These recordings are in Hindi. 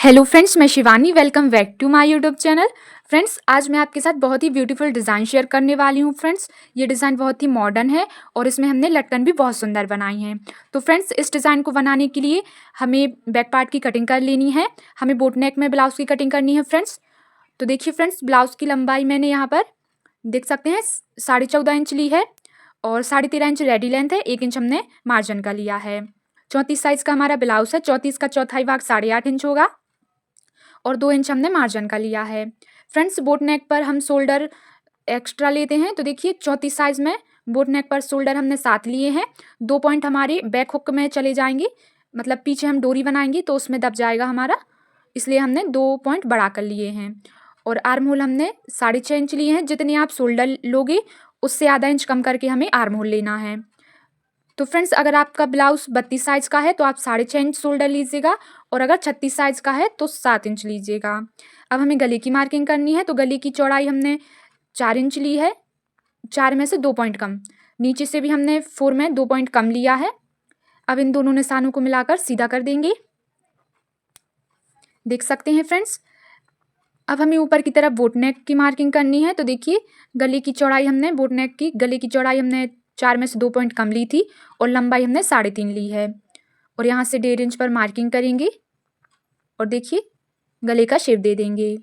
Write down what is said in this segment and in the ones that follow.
हेलो फ्रेंड्स, मैं Shivani. Welcome back to my YouTube channel. Friends, आज मैं आपके साथ बहुत ही ब्यूटीफुल डिज़ाइन शेयर करने वाली हूँ। फ्रेंड्स, ये डिज़ाइन बहुत ही मॉडर्न है और इसमें हमने लटकन भी बहुत सुंदर बनाई हैं। तो फ्रेंड्स, इस डिज़ाइन को बनाने के लिए हमें बैक पार्ट की कटिंग कर लेनी है। हमें बोट नेक में ब्लाउज़ की कटिंग करनी है फ्रेंड्स। तो देखिए फ्रेंड्स, ब्लाउज़ की लंबाई मैंने यहाँ पर देख सकते हैं 14.5 इंच ली है और 13.5 इंच रेडी लेंथ है। 1 इंच हमने मार्जिन का लिया है। 34 साइज़ का हमारा ब्लाउज़ है। 34 का चौथाई भाग 8.5 इंच होगा और 2 इंच हमने मार्जिन का लिया है। फ्रेंड्स, बोट नेक पर हम शोल्डर एक्स्ट्रा लेते हैं। तो देखिए 34 साइज़ में बोट नेक पर शोल्डर हमने 7 लिए हैं। 2 पॉइंट हमारे बैक हुक में चले जाएंगे, मतलब पीछे हम डोरी बनाएंगे तो उसमें दब जाएगा हमारा, इसलिए हमने 2 पॉइंट बढ़ा कर लिए हैं। और आर्म होल हमने 6.5 इंच लिए हैं। जितने आप शोल्डर लोगे उससे आधा इंच कम करके हमें आर्म होल लेना है। तो फ्रेंड्स, अगर आपका ब्लाउज 32 साइज़ का है तो आप 6.5 इंच शोल्डर लीजिएगा और अगर 36 साइज़ का है तो 7 इंच लीजिएगा। अब हमें गले की मार्किंग करनी है। तो गले की चौड़ाई हमने 4 इंच ली है। 4 में से 2 पॉइंट कम, नीचे से भी हमने 4 में 2 पॉइंट कम लिया है। अब इन दोनों निशानों को मिलाकर सीधा कर देंगे। देख सकते हैं फ्रेंड्स। अब हमें ऊपर की तरफ बोट नेक की मार्किंग करनी है। तो देखिए गले की चौड़ाई हमने बोट नेक की गले की चौड़ाई हमने 4 में से 2 पॉइंट कम ली थी और लंबाई हमने 3.5 ली है और यहाँ से 1.5 इंच पर मार्किंग करेंगे और देखिए गले का शेप दे देंगे।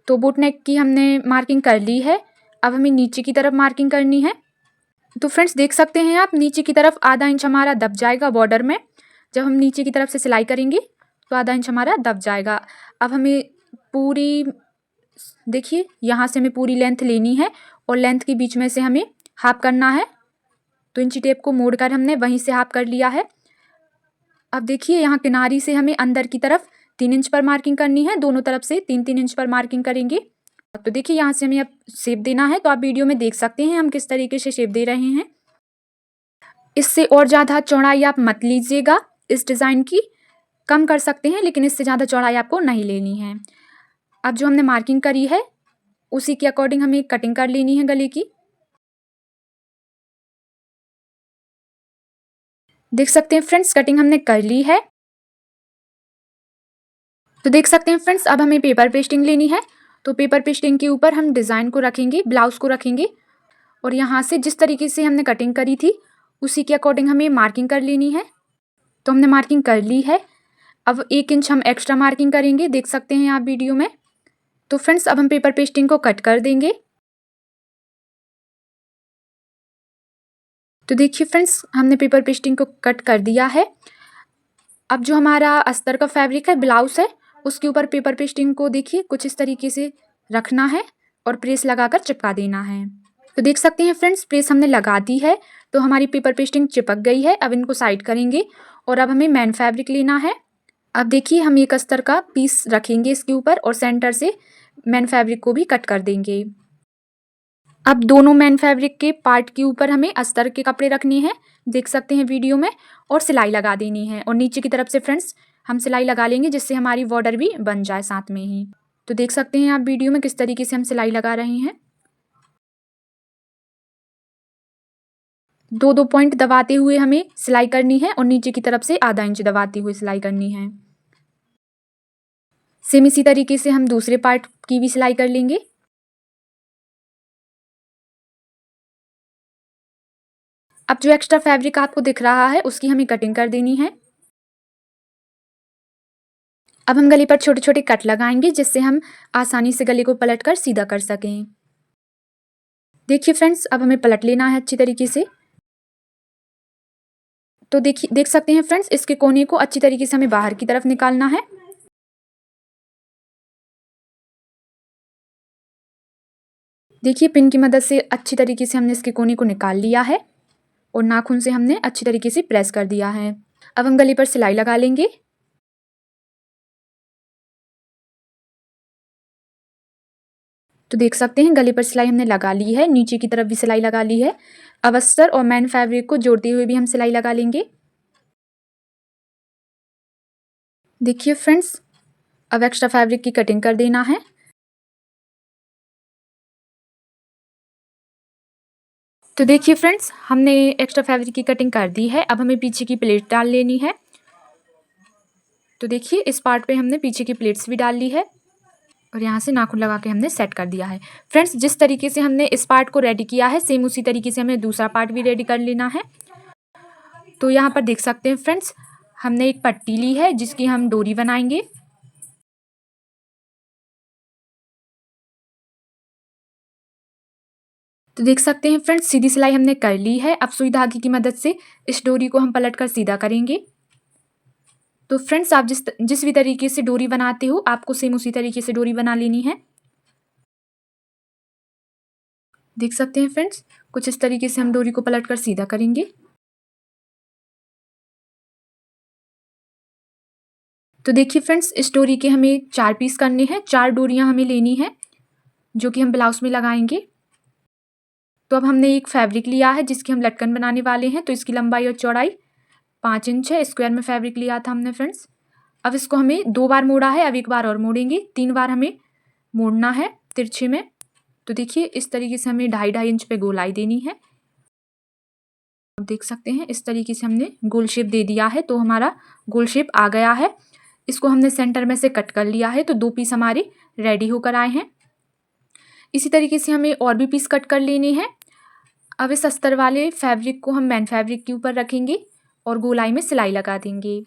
तो बोट नेक की हमने मार्किंग कर ली है। अब हमें नीचे की तरफ मार्किंग करनी है। तो फ्रेंड्स, देख सकते हैं आप, नीचे की तरफ आधा इंच हमारा दब जाएगा बॉर्डर में। जब हम नीचे की तरफ से सिलाई करेंगे तो आधा इंच हमारा दब जाएगा। अब हमें पूरी देखिए यहाँ से हमें पूरी लेंथ लेनी है और लेंथ के बीच में से हमें हाफ करना है। तो इंची टेप को मोड़कर हमने वहीं से हाफ कर लिया है। अब देखिए यहाँ किनारी से हमें अंदर की तरफ 3 इंच पर मार्किंग करनी है। दोनों तरफ से 3-3 इंच पर मार्किंग करेंगे। तो देखिए यहाँ से हमें अब शेप देना है। तो आप वीडियो में देख सकते हैं हम किस तरीके से शेप दे रहे हैं। इससे और ज़्यादा चौड़ाई आप मत लीजिएगा। इस डिज़ाइन की कम कर सकते हैं लेकिन इससे ज़्यादा चौड़ाई आपको नहीं लेनी है। अब जो हमने मार्किंग करी है उसी के अकॉर्डिंग हमें कटिंग कर लेनी है गले की। देख सकते हैं फ्रेंड्स, कटिंग हमने कर ली है। तो देख सकते हैं फ्रेंड्स, अब हमें पेपर पेस्टिंग लेनी है। तो पेपर पेस्टिंग के ऊपर हम डिज़ाइन को रखेंगे, ब्लाउज को रखेंगे और यहाँ से जिस तरीके से हमने कटिंग करी थी उसी के अकॉर्डिंग हमें मार्किंग कर लेनी है। तो हमने मार्किंग कर ली है। अब 1 इंच हम एक्स्ट्रा मार्किंग करेंगे, देख सकते हैं आप वीडियो में। तो फ्रेंड्स, अब हम पेपर पेस्टिंग को कट कर देंगे। तो देखिए फ्रेंड्स, हमने पेपर पेस्टिंग को कट कर दिया है। अब जो हमारा अस्तर का फैब्रिक है, ब्लाउज है, उसके ऊपर पेपर पेस्टिंग को देखिए कुछ इस तरीके से रखना है और प्रेस लगाकर चिपका देना है। तो देख सकते हैं फ्रेंड्स, प्रेस हमने लगा दी है तो हमारी पेपर पेस्टिंग चिपक गई है। अब इनको साइड करेंगे और अब हमें मेन फैब्रिक लेना है। अब देखिए हम एक अस्तर का पीस रखेंगे इसके ऊपर और सेंटर से मेन फैब्रिक को भी कट कर देंगे। अब दोनों मेन फैब्रिक के पार्ट के ऊपर हमें अस्तर के कपड़े रखने हैं, देख सकते हैं वीडियो में, और सिलाई लगा देनी है। और नीचे की तरफ से फ्रेंड्स हम सिलाई लगा लेंगे जिससे हमारी बॉर्डर भी बन जाए साथ में ही। तो देख सकते हैं आप वीडियो में किस तरीके से हम सिलाई लगा रहे हैं। 2-2 पॉइंट दबाते हुए हमें सिलाई करनी है और नीचे की तरफ से आधा इंच दबाते हुए सिलाई करनी है। सेम इसी तरीके से हम दूसरे पार्ट की भी सिलाई कर लेंगे। अब जो एक्स्ट्रा फैब्रिक आपको दिख रहा है उसकी हमें कटिंग कर देनी है। अब हम गले पर छोटे छोटे कट लगाएंगे जिससे हम आसानी से गले को पलट कर सीधा कर सकें। देखिए फ्रेंड्स, अब हमें पलट लेना है अच्छी तरीके से। तो देखिए देख सकते हैं फ्रेंड्स, इसके कोने को अच्छी तरीके से हमें बाहर की तरफ निकालना है। देखिए पिन की मदद से अच्छी तरीके से हमने इसके कोने को निकाल लिया है और नाखून से हमने अच्छी तरीके से प्रेस कर दिया है। अब हम गले पर सिलाई लगा लेंगे। तो देख सकते हैं गले पर सिलाई हमने लगा ली है, नीचे की तरफ भी सिलाई लगा ली है। अब अस्तर और मेन फैब्रिक को जोड़ते हुए भी हम सिलाई लगा लेंगे। देखिए फ्रेंड्स, अब एक्स्ट्रा फैब्रिक की कटिंग कर देना है। तो देखिए फ्रेंड्स, हमने एक्स्ट्रा फैब्रिक की कटिंग कर दी है। अब हमें पीछे की प्लेट डाल लेनी है। तो देखिए इस पार्ट पे हमने पीछे की प्लेट्स भी डाल ली है और यहाँ से नाखून लगा के हमने सेट कर दिया है। फ्रेंड्स जिस तरीके से हमने इस पार्ट को रेडी किया है सेम उसी तरीके से हमें दूसरा पार्ट भी रेडी कर लेना है। तो यहाँ पर देख सकते हैं फ्रेंड्स, हमने एक पट्टी ली है जिसकी हम डोरी बनाएंगे। तो देख सकते हैं फ्रेंड्स, सीधी सिलाई हमने कर ली है। अब सुई धागे की मदद से इस डोरी को हम पलट कर सीधा करेंगे। तो फ्रेंड्स आप जिस भी तरीके से डोरी बनाते हो आपको सेम उसी तरीके से डोरी बना लेनी है। देख सकते हैं फ्रेंड्स, कुछ इस तरीके से हम डोरी को पलट कर सीधा करेंगे। तो देखिए फ्रेंड्स, इस डोरी के हमें 4 पीस करने हैं। 4 डोरियां हमें लेनी है जो कि हम ब्लाउज में लगाएंगे। तो अब हमने एक फैब्रिक लिया है जिसकी हम लटकन बनाने वाले हैं। तो इसकी लंबाई और चौड़ाई 5 इंच है। स्क्वायर में फैब्रिक लिया था हमने फ्रेंड्स। अब इसको हमें 2 बार मोड़ा है, अब एक बार और मोड़ेंगे। 3 बार हमें मोड़ना है तिरछे में। तो देखिए इस तरीके से हमें 2.5 इंच पे गोलाई देनी है। अब देख सकते हैं इस तरीके से हमने गोल शेप दे दिया है। तो हमारा गोल शेप आ गया है। इसको हमने सेंटर में से कट कर लिया है। तो 2 पीस हमारे रेडी होकर आए हैं। इसी तरीके से हमें और भी पीस कट कर लेने हैं। अब इस अस्तर वाले फैब्रिक को हम मेन फैब्रिक के ऊपर रखेंगे और गोलाई में सिलाई लगा देंगे।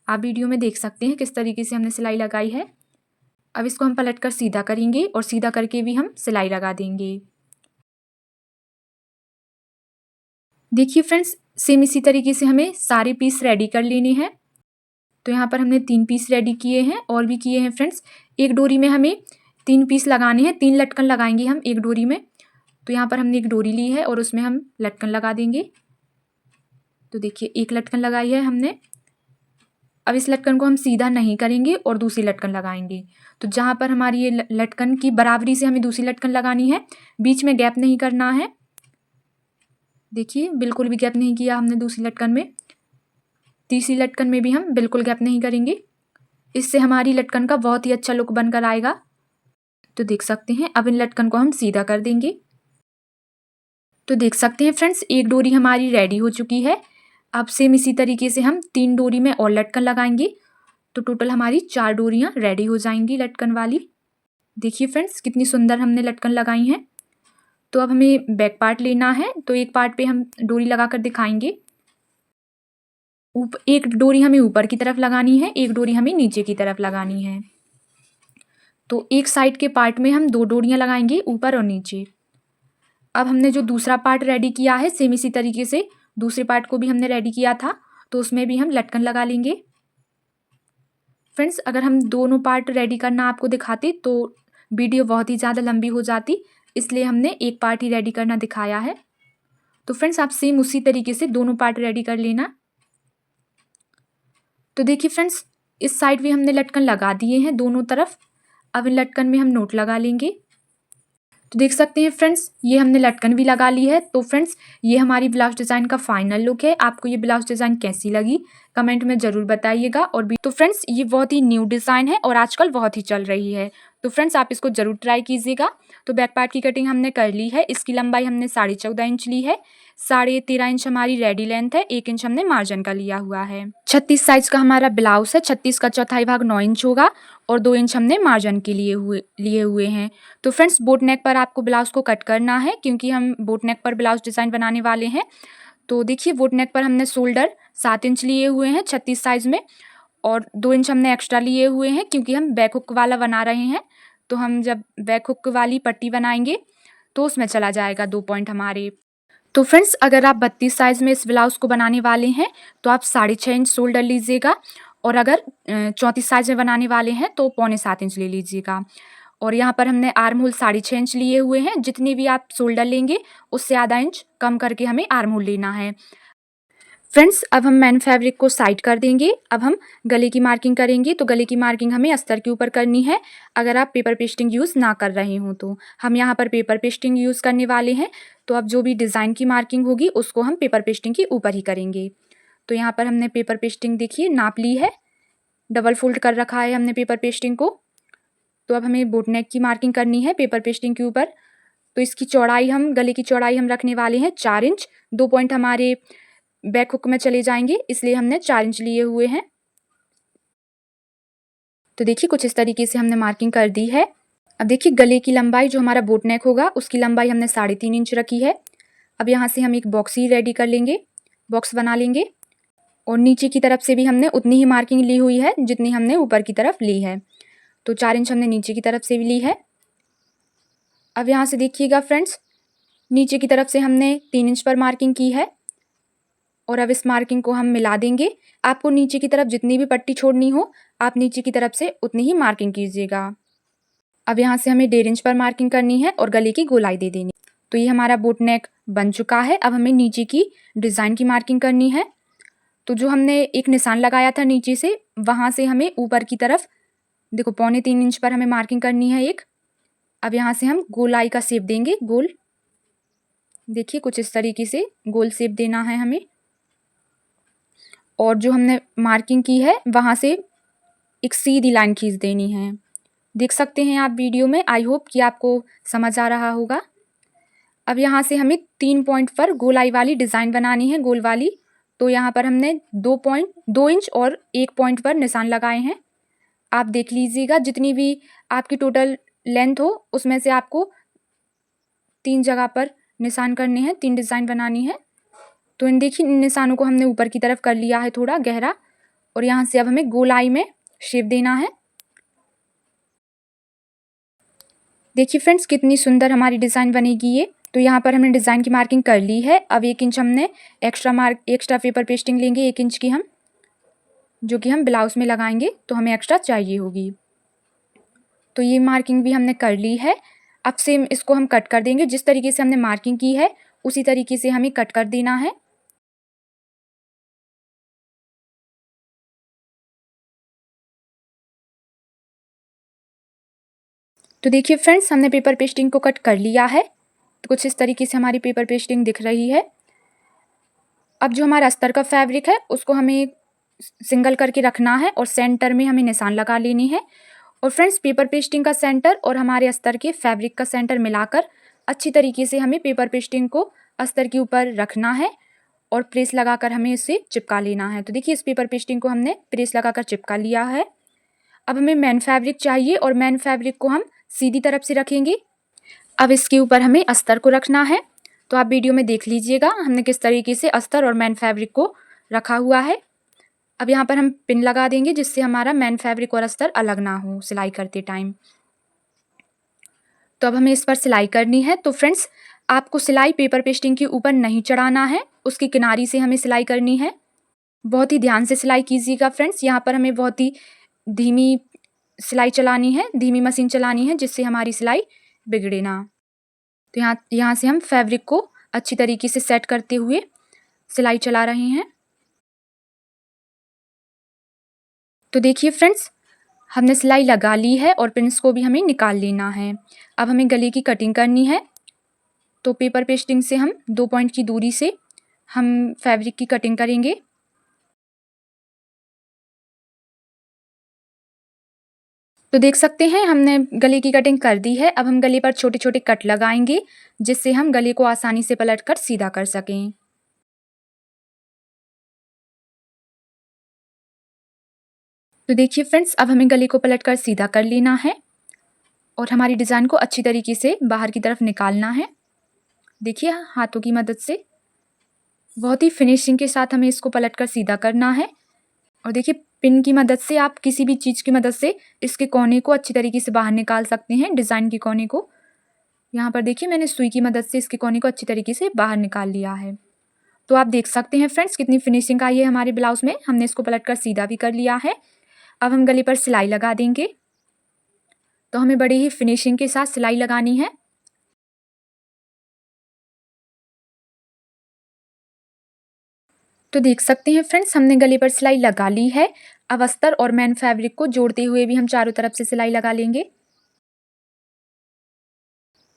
आप वीडियो में देख सकते हैं किस तरीके से हमने सिलाई लगाई है। अब इसको हम पलट कर सीधा करेंगे और सीधा करके भी हम सिलाई लगा देंगे। देखिए फ्रेंड्स, सेम इसी तरीके से हमें सारे पीस रेडी कर लेने हैं। तो यहाँ पर हमने 3 पीस रेडी किए हैं और भी किए हैं फ्रेंड्स। एक डोरी में हमें 3 पीस लगाने हैं, 3 लटकन लगाएंगे हम एक डोरी में। तो यहाँ पर हमने एक डोरी ली है और उसमें हम लटकन लगा देंगे। तो देखिए एक लटकन लगाई है हमने। अब इस लटकन को हम सीधा नहीं करेंगे और दूसरी लटकन लगाएंगे। तो जहाँ पर हमारी ये लटकन की बराबरी से हमें दूसरी लटकन लगानी है, बीच में गैप नहीं करना है। देखिए बिल्कुल भी गैप नहीं किया हमने दूसरी लटकन में। तीसरी लटकन में भी हम बिल्कुल गैप नहीं करेंगे। इससे हमारी लटकन का बहुत ही अच्छा लुक बनकर आएगा। तो देख सकते हैं, अब इन लटकन को हम सीधा कर देंगे। तो देख सकते हैं फ्रेंड्स, एक डोरी हमारी रेडी हो चुकी है। अब सेम इसी तरीके से हम 3 डोरी में और लटकन लगाएंगे। तो टोटल हमारी 4 डोरियां रेडी हो जाएंगी लटकन वाली। देखिए फ्रेंड्स कितनी सुंदर हमने लटकन लगाई हैं। तो अब हमें बैक पार्ट लेना है। तो एक पार्ट पे हम डोरी लगाकर दिखाएंगे। एक डोरी हमें ऊपर की तरफ लगानी है, एक डोरी हमें नीचे की तरफ लगानी है। तो एक साइड के पार्ट में हम 2 डोरियां लगाएंगे, ऊपर और नीचे। अब हमने जो दूसरा पार्ट रेडी किया है सेम इसी तरीके से दूसरे पार्ट को भी हमने रेडी किया था। तो उसमें भी हम लटकन लगा लेंगे। फ्रेंड्स अगर हम दोनों पार्ट रेडी करना आपको दिखाते तो वीडियो बहुत ही ज़्यादा लंबी हो जाती, इसलिए हमने एक पार्ट ही रेडी करना दिखाया है। तो फ्रेंड्स आप सेम उसी तरीके से दोनों पार्ट रेडी कर लेना। तो देखिए फ्रेंड्स, इस साइड भी हमने लटकन लगा दिए हैं दोनों तरफ। अब इन लटकन में हम नोट लगा लेंगे। तो देख सकते हैं फ्रेंड्स, ये हमने लटकन भी लगा ली है। तो फ्रेंड्स ये हमारी ब्लाउज डिज़ाइन का फाइनल लुक है। आपको ये ब्लाउज डिज़ाइन कैसी लगी कमेंट में ज़रूर बताइएगा। और भी तो फ्रेंड्स ये बहुत ही न्यू डिज़ाइन है और आजकल बहुत ही चल रही है। तो फ्रेंड्स आप इसको ज़रूर ट्राई कीजिएगा। तो बैक पार्ट की कटिंग हमने कर ली है। इसकी लंबाई हमने 14.5 इंच ली है। 13.5 इंच हमारी रेडी लेंथ है। 1 इंच हमने मार्जिन का लिया हुआ है। 36 साइज का हमारा ब्लाउज है। 36 का चौथाई भाग 9 इंच होगा और 2 इंच हमने मार्जिन के लिए हुए हैं। तो फ्रेंड्स बोट नेक पर आपको ब्लाउज को कट करना है क्योंकि हम बोट नेक पर ब्लाउज डिज़ाइन बनाने वाले हैं। तो देखिए बोट नेक पर हमने शोल्डर 7 इंच लिए हुए हैं 36 साइज में और 2 इंच हमने एक्स्ट्रा लिए हुए हैं क्योंकि हम बैक हुक वाला बना रहे हैं। तो हम जब बैक हुक वाली पट्टी बनाएंगे तो उसमें चला जाएगा 2 पॉइंट हमारे। तो फ्रेंड्स अगर आप 32 साइज में इस ब्लाउज को बनाने वाले हैं तो आप 6.5 इंच शोल्डर लीजिएगा और अगर 34 साइज में बनाने वाले हैं तो 6.25 इंच ले लीजिएगा। और यहाँ पर हमने आर्म होल 6.5 इंच लिए हुए हैं। जितनी भी आप शोल्डर लेंगे उससे आधा इंच कम करके हमें आर्म होल लेना है। फ्रेंड्स अब हम मैन फैब्रिक को साइड कर देंगे। अब हम गले की मार्किंग करेंगे। तो गले की मार्किंग हमें अस्तर के ऊपर करनी है अगर आप पेपर पेस्टिंग यूज़ ना कर रहे हो तो। हम यहाँ पर पेपर पेस्टिंग यूज़ करने वाले हैं। तो अब जो भी डिज़ाइन की मार्किंग होगी उसको हम पेपर पेस्टिंग के ऊपर ही करेंगे। तो यहाँ पर हमने पेपर पेस्टिंग देखिए नाप ली है, डबल फोल्ड कर रखा है हमने पेपर पेस्टिंग को। तो अब हमें बोट नेक की मार्किंग करनी है पेपर पेस्टिंग के ऊपर। तो इसकी चौड़ाई हम गले की चौड़ाई हम रखने वाले हैं 4 इंच। 2 पॉइंट हमारे बैक हुक में चले जाएंगे इसलिए हमने 4 इंच लिए हुए हैं। तो देखिए कुछ इस तरीके से हमने मार्किंग कर दी है। अब देखिए गले की लंबाई जो हमारा बोट नेक होगा उसकी लंबाई हमने 3.5 इंच रखी है। अब यहाँ से हम एक बॉक्स ही रेडी कर लेंगे, बॉक्स बना लेंगे और नीचे की तरफ से भी हमने उतनी ही मार्किंग ली हुई है जितनी हमने ऊपर की तरफ ली है। तो 4 इंच हमने नीचे की तरफ से भी ली है। अब यहाँ से देखिएगा फ्रेंड्स, नीचे की तरफ से हमने 3 इंच पर मार्किंग की है और अब इस मार्किंग को हम मिला देंगे। आपको नीचे की तरफ जितनी भी पट्टी छोड़नी हो आप नीचे की तरफ से उतनी ही मार्किंग कीजिएगा। अब यहाँ से हमें 1.5 इंच पर मार्किंग करनी है और गले की गोलाई दे देनी। तो ये हमारा बोट नेक बन चुका है। अब हमें नीचे की डिज़ाइन की मार्किंग करनी है। तो जो हमने एक निशान लगाया था नीचे से, वहाँ से हमें ऊपर की तरफ देखो 3.25 इंच पर हमें मार्किंग करनी है एक। अब यहाँ से हम गोलाई का शेप देंगे, गोल। देखिए कुछ इस तरीके से गोल शेप देना है हमें। और जो हमने मार्किंग की है वहाँ से एक सीधी लाइन खींच देनी है। देख सकते हैं आप वीडियो में, आई होप कि आपको समझ आ रहा होगा। अब यहाँ से हमें 3 पॉइंट पर गोलाई वाली डिज़ाइन बनानी है, गोल वाली। तो यहाँ पर हमने 2 इंच और 1 पॉइंट पर निशान लगाए हैं। आप देख लीजिएगा जितनी भी आपकी टोटल लेंथ हो उसमें से आपको 3 जगह पर निशान करने हैं, 3 डिज़ाइन बनानी है। तो इन देखिए इन निशानों को हमने ऊपर की तरफ कर लिया है थोड़ा गहरा और यहाँ से अब हमें गोलाई में शेप देना है। देखिए फ्रेंड्स कितनी सुंदर हमारी डिज़ाइन बनेगी ये। तो यहाँ पर हमने डिज़ाइन की मार्किंग कर ली है। अब 1 इंच हमने एक्स्ट्रा पेपर पेस्टिंग लेंगे 1 इंच की हम, जो कि हम ब्लाउज में लगाएंगे तो हमें एक्स्ट्रा चाहिए होगी। तो ये मार्किंग भी हमने कर ली है। अब सेम इसको हम कट कर देंगे, जिस तरीके से हमने मार्किंग की है उसी तरीके से हमें कट कर देना है। तो देखिए फ्रेंड्स हमने पेपर पेस्टिंग को कट कर लिया है। तो कुछ इस तरीके से हमारी पेपर पेस्टिंग दिख रही है। अब जो हमारा अस्तर का फैब्रिक है उसको हमें सिंगल करके रखना है और सेंटर में हमें निशान लगा लेनी है। और फ्रेंड्स पेपर पेस्टिंग का सेंटर और हमारे अस्तर के फैब्रिक का सेंटर मिलाकर अच्छी तरीके से हमें पेपर पेस्टिंग को अस्तर के ऊपर रखना है और प्रेस लगाकर हमें इसे चिपका लेना है। तो देखिए इस पेपर पेस्टिंग को हमने प्रेस लगाकर चिपका लिया है। अब हमें मेन फैब्रिक चाहिए और मेन फैब्रिक को हम सीधी तरफ से रखेंगे। अब इसके ऊपर हमें अस्तर को रखना है। तो आप वीडियो में देख लीजिएगा हमने किस तरीके से अस्तर और मेन फैब्रिक को रखा हुआ है। अब यहाँ पर हम पिन लगा देंगे जिससे हमारा मेन फैब्रिक और अस्तर अलग ना हो सिलाई करते टाइम। तो अब हमें इस पर सिलाई करनी है। तो फ्रेंड्स आपको सिलाई पेपर पेस्टिंग के ऊपर नहीं चढ़ाना है, उसकी किनारी से हमें सिलाई करनी है। बहुत ही ध्यान से सिलाई कीजिएगा फ्रेंड्स। यहाँ पर हमें बहुत ही धीमी सिलाई चलानी है, धीमी मशीन चलानी है जिससे हमारी सिलाई बिगड़े ना। तो यहाँ से हम फैब्रिक को अच्छी तरीके से सेट करते हुए सिलाई चला रहे हैं। तो देखिए फ्रेंड्स हमने सिलाई लगा ली है और पिन्स को भी हमें निकाल लेना है। अब हमें गले की कटिंग करनी है। तो पेपर पेस्टिंग से हम 2 पॉइंट की दूरी से हम फैब्रिक की कटिंग करेंगे। तो देख सकते हैं हमने गले की कटिंग कर दी है। अब हम गले पर छोटे छोटे कट लगाएंगे जिससे हम गले को आसानी से पलट कर सीधा कर सकें। तो देखिए फ्रेंड्स अब हमें गले को पलट कर सीधा कर लेना है और हमारी डिज़ाइन को अच्छी तरीके से बाहर की तरफ निकालना है। देखिए हाथों की मदद से बहुत ही फिनिशिंग के साथ हमें इसको पलट कर सीधा करना है। और देखिए पिन की मदद से आप किसी भी चीज़ की मदद से इसके कोने को अच्छी तरीके से बाहर निकाल सकते हैं, डिज़ाइन के कोने को। यहाँ पर देखिए मैंने सुई की मदद से इसके कोने को अच्छी तरीके से बाहर निकाल लिया है। तो आप देख सकते हैं फ्रेंड्स कितनी फिनिशिंग आई है हमारे ब्लाउज में। हमने इसको पलट कर सीधा भी कर लिया है। अब हम गले पर सिलाई लगा देंगे। तो हमें बड़ी ही फिनिशिंग के साथ सिलाई लगानी है। तो देख सकते हैं फ्रेंड्स हमने गले पर सिलाई लगा ली है। अब अस्तर और मेन फैब्रिक को जोड़ते हुए भी हम चारों तरफ से सिलाई लगा लेंगे।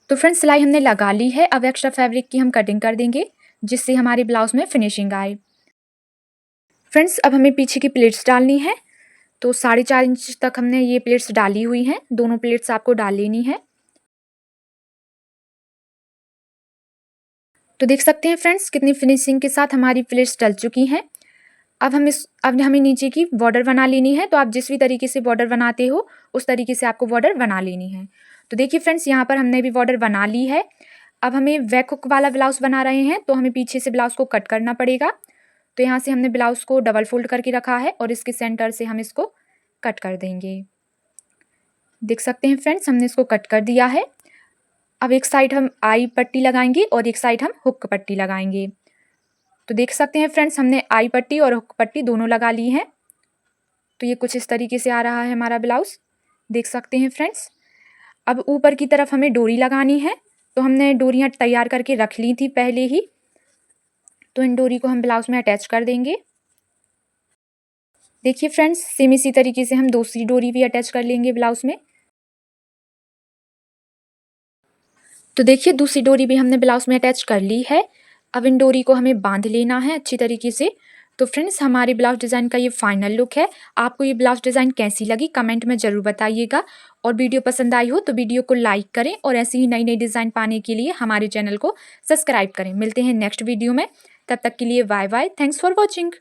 तो फ्रेंड्स सिलाई हमने लगा ली है। अब एक्स्ट्रा फैब्रिक की हम कटिंग कर देंगे जिससे हमारे ब्लाउज में फिनिशिंग आए। फ्रेंड्स अब हमें पीछे की प्लेट्स डालनी है। तो 4.5 इंच तक हमने ये प्लेट्स डाली हुई हैं। दोनों प्लेट्स आपको डाल लेनी है। तो देख सकते हैं फ्रेंड्स कितनी फिनिशिंग के साथ हमारी प्लेट्स डल चुकी हैं। अब हमें नीचे की बॉर्डर बना लेनी है। तो आप जिस भी तरीके से बॉर्डर बनाते हो उस तरीके से आपको बॉर्डर बना लेनी है। तो देखिए फ्रेंड्स, यहाँ पर हमने भी बॉर्डर बना ली है। अब हमें बैक हुक वाला ब्लाउज बना रहे हैं, तो हमें पीछे से ब्लाउज को कट करना पड़ेगा। तो यहाँ से हमने ब्लाउज को डबल फोल्ड करके रखा है और इसके सेंटर से हम इसको कट कर देंगे। देख सकते हैं फ्रेंड्स, हमने इसको कट कर दिया है। अब एक साइड हम आई पट्टी लगाएंगे और एक साइड हम हुक पट्टी लगाएंगे। तो देख सकते हैं फ्रेंड्स, हमने आई पट्टी और हुक पट्टी दोनों लगा ली है। तो ये कुछ इस तरीके से आ रहा है हमारा ब्लाउज, देख सकते हैं फ्रेंड्स। अब ऊपर की तरफ हमें डोरी लगानी है। तो हमने डोरियाँ तैयार करके रख ली थी पहले ही। तो इन डोरी को हम ब्लाउज में अटैच कर देंगे। देखिए फ्रेंड्स, सेम इसी तरीके से हम दूसरी डोरी भी अटैच कर लेंगे ब्लाउज में। तो देखिए दूसरी डोरी भी हमने ब्लाउज में अटैच कर ली है। अब इन डोरी को हमें बांध लेना है अच्छी तरीके से। तो फ्रेंड्स, हमारे ब्लाउज डिज़ाइन का ये फाइनल लुक है। आपको ये ब्लाउज डिज़ाइन कैसी लगी कमेंट में ज़रूर बताइएगा। और वीडियो पसंद आई हो तो वीडियो को लाइक करें और ऐसी ही नई नई डिज़ाइन पाने के लिए हमारे चैनल को सब्सक्राइब करें। मिलते हैं नेक्स्ट वीडियो में, तब तक के लिए bye bye. Thanks for watching.